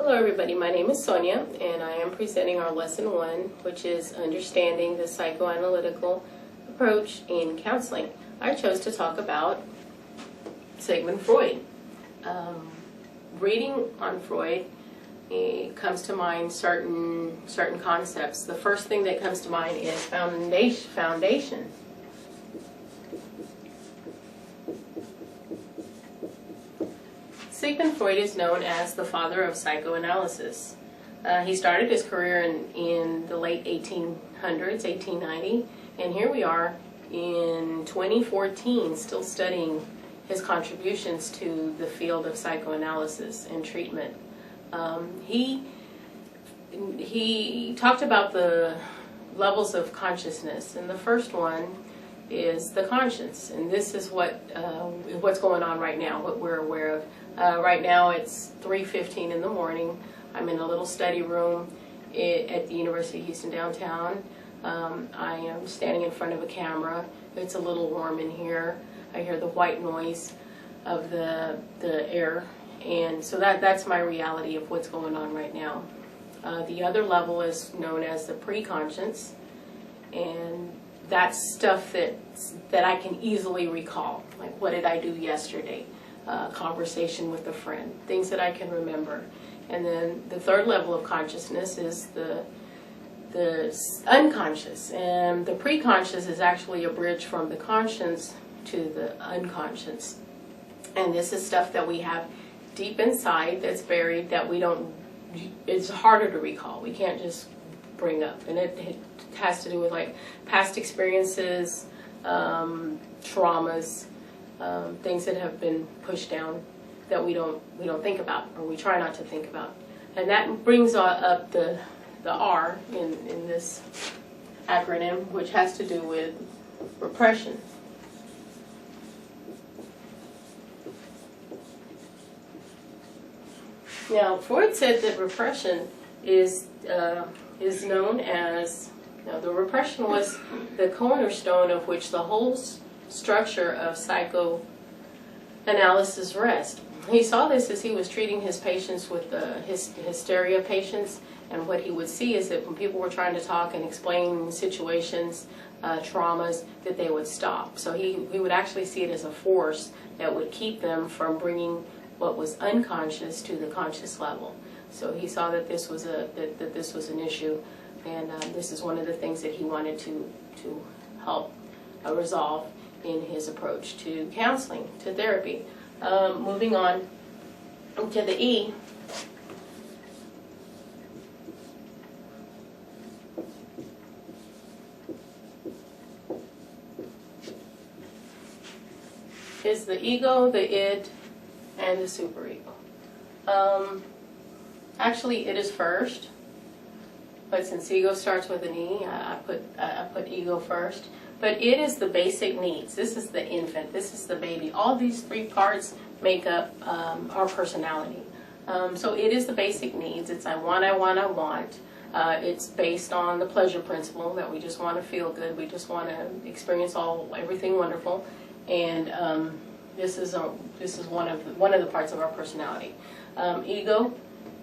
Hello everybody, my name is Sonia and I am presenting our lesson 1, which is understanding the psychoanalytical approach in counseling. I chose to talk about Sigmund Freud. Reading on Freud, it comes to mind certain concepts. The first thing that comes to mind is foundation. Sigmund Freud is known as the father of psychoanalysis. He started his career in the late 1800s, 1890, and here we are in 2014 still studying his contributions to the field of psychoanalysis and treatment. He talked about the levels of consciousness, and the first one is the conscience, and this is what's going on right now, what we're aware of. Right now it's 3:15 in the morning. I'm in a little study room at the University of Houston downtown. I am standing in front of a camera. It's a little warm in here. I hear the white noise of the air, and so that's my reality of what's going on right now. The other level is known as the pre-conscious, and that's stuff that I can easily recall, like what did I do yesterday, conversation with a friend, things that I can remember. And then the third level of consciousness is the unconscious, and the pre-conscious is actually a bridge from the conscious to the unconscious. And this is stuff that we have deep inside that's buried that we don't, it's harder to recall. We can't just bring up, and it has to do with like past experiences, traumas, things that have been pushed down that we don't think about, or we try not to think about. And that brings up the R in this acronym, which has to do with repression. Now, Freud said that repression is known as, the repression was the cornerstone of which the whole structure of psychoanalysis rests. He saw this as he was treating his patients with hysteria patients, and what he would see is that when people were trying to talk and explain situations, traumas, that they would stop. So he would actually see it as a force that would keep them from bringing what was unconscious to the conscious level. So he saw that this was that this was an issue, and this is one of the things that he wanted to help resolve in his approach to counseling, to therapy. Moving on to the E. Is the ego, the id, and the superego. Actually, it is first, but since ego starts with an E, I put ego first. But it is the basic needs. This is the infant. This is the baby. All these three parts make up our personality. So it is the basic needs. It's I want, I want, I want. It's based on the pleasure principle, that we just want to feel good. We just want to experience everything wonderful. And this is one of the parts of our personality. Ego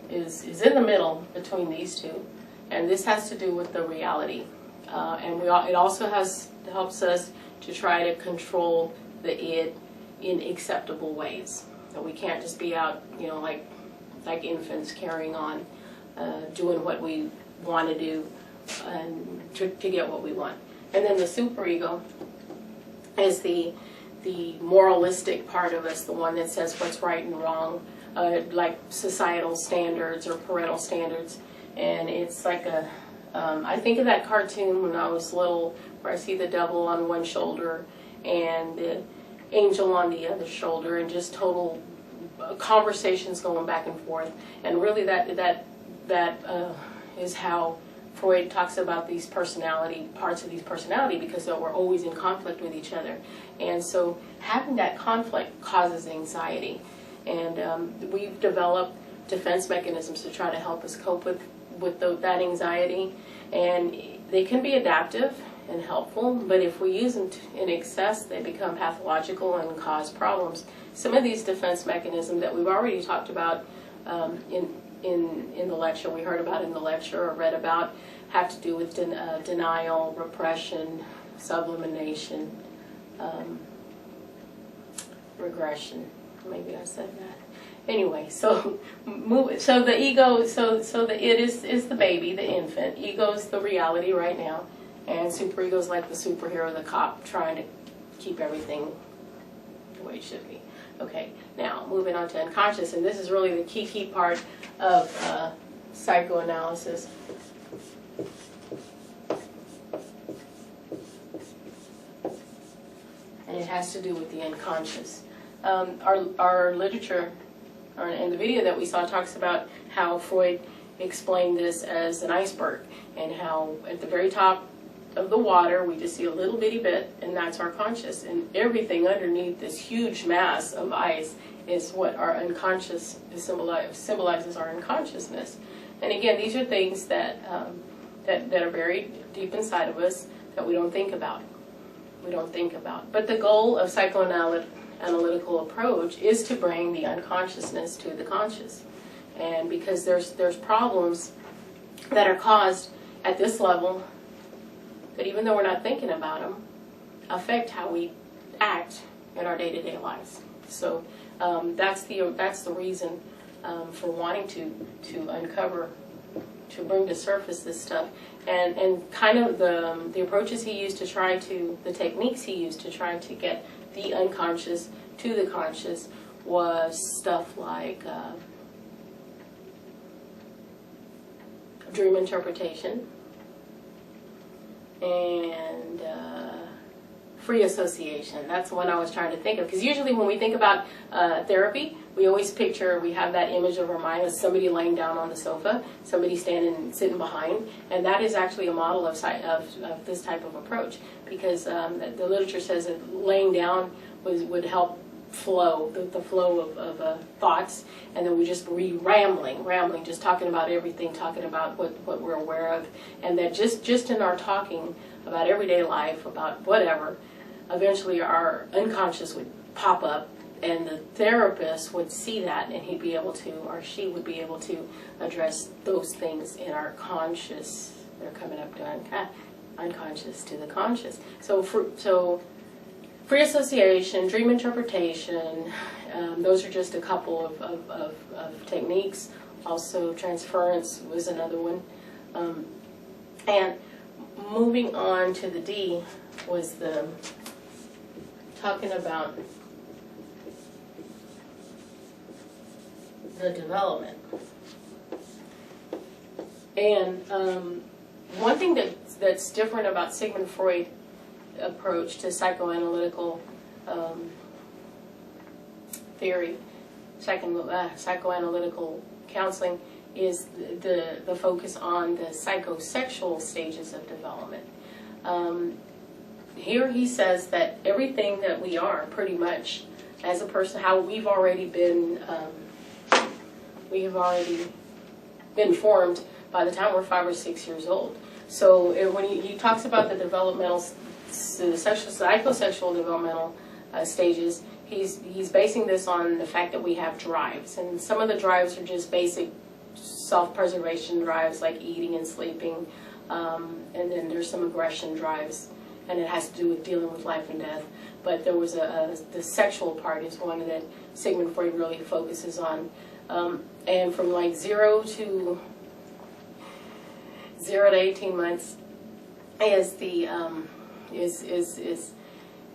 is in the middle between these two, and this has to do with the reality. And it also helps us to try to control the id in acceptable ways. So we can't just be out, like infants carrying on, doing what we want to do and to get what we want. And then the superego is the moralistic part of us, the one that says what's right and wrong, like societal standards or parental standards. And it's like I think of that cartoon when I was little, where I see the devil on one shoulder and the angel on the other shoulder, and just total conversations going back and forth. And really that is how Freud talks about these parts of these personality, because we're always in conflict with each other. And so having that conflict causes anxiety. And we've developed defense mechanisms to try to help us cope with that anxiety. And they can be adaptive and helpful, but if we use them in excess, they become pathological and cause problems. Some of these defense mechanisms that we've already talked about in the lecture, we heard about in the lecture or read about, have to do with denial, repression, sublimation, regression. Maybe I said that. Anyway, so the ego, so the it is the baby, the infant. Ego's the reality right now, and superego's like the superhero, the cop, trying to keep everything the way it should be. Okay, now moving on to unconscious, and this is really the key part of psychoanalysis. And it has to do with the unconscious. Our literature, and the video that we saw, talks about how Freud explained this as an iceberg, and how at the very top of the water we just see a little bitty bit, and that's our conscious, and everything underneath this huge mass of ice is what our unconscious symbolizes our unconsciousness. And again, these are things that that are very deep inside of us that we don't think about. But the goal of psychoanalytical approach is to bring the unconsciousness to the conscious. And because there's problems that are caused at this level that, even though we're not thinking about them, affect how we act in our day-to-day lives. So that's the reason for wanting to uncover, to bring to surface this stuff, and kind of the approaches he used to try to, the techniques he used to try to get the unconscious to the conscious was stuff like dream interpretation and free association. That's the one I was trying to think of, because usually when we think about therapy, we always picture, we have that image of our mind as somebody laying down on the sofa, somebody sitting behind, and that is actually a model of this type of approach, because the literature says that laying down would help flow, the flow of thoughts, and then we just be rambling, just talking about everything, talking about what we're aware of, and that just in our talking about everyday life, about whatever, eventually our unconscious would pop up, and the therapist would see that, and he'd be able to, or she would be able to address those things in our conscious. They're coming up to unconscious to the conscious. So free association, dream interpretation, those are just a couple of techniques. Also, transference was another one. And moving on to the D was talking about the development. And one thing that's different about Sigmund Freud approach to psychoanalytical theory, psychoanalytical counseling, is the focus on the psychosexual stages of development. Here he says that everything that we are, pretty much, as a person, how we've already been formed by the time we're 5 or 6 years old. So when he talks about the developmental, psychosexual developmental stages, he's basing this on the fact that we have drives, and some of the drives are just basic self-preservation drives, like eating and sleeping, and then there's some aggression drives, and it has to do with dealing with life and death. But there was the sexual part is one that Sigmund Freud really focuses on, and from like 0 to 18 months is the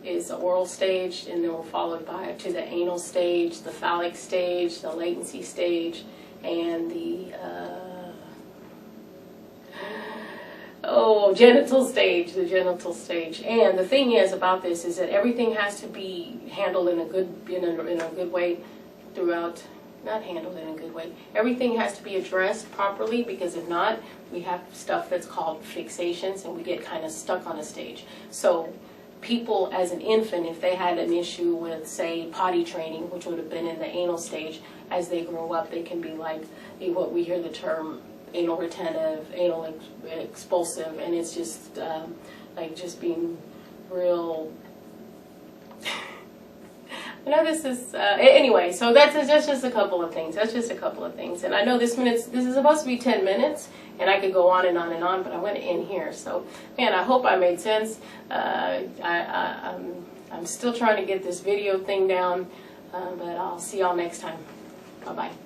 is the oral stage, and then we're followed by to the anal stage, the phallic stage, the latency stage, and the genital stage, And the thing is about this is that everything has to be handled in a good way throughout. Not handled in a good way. Everything has to be addressed properly, because if not, we have stuff that's called fixations, and we get kind of stuck on a stage. So people as an infant, if they had an issue with, say, potty training, which would have been in the anal stage, as they grow up, they can be like what we hear the term anal retentive, anal expulsive, and it's just like just being real I know this is, anyway, so that's just a couple of things. That's just a couple of things. And I know this is supposed to be 10 minutes, and I could go on and on and on, but I went in here. So, man, I hope I made sense. I'm still trying to get this video thing down, but I'll see y'all next time. Bye-bye.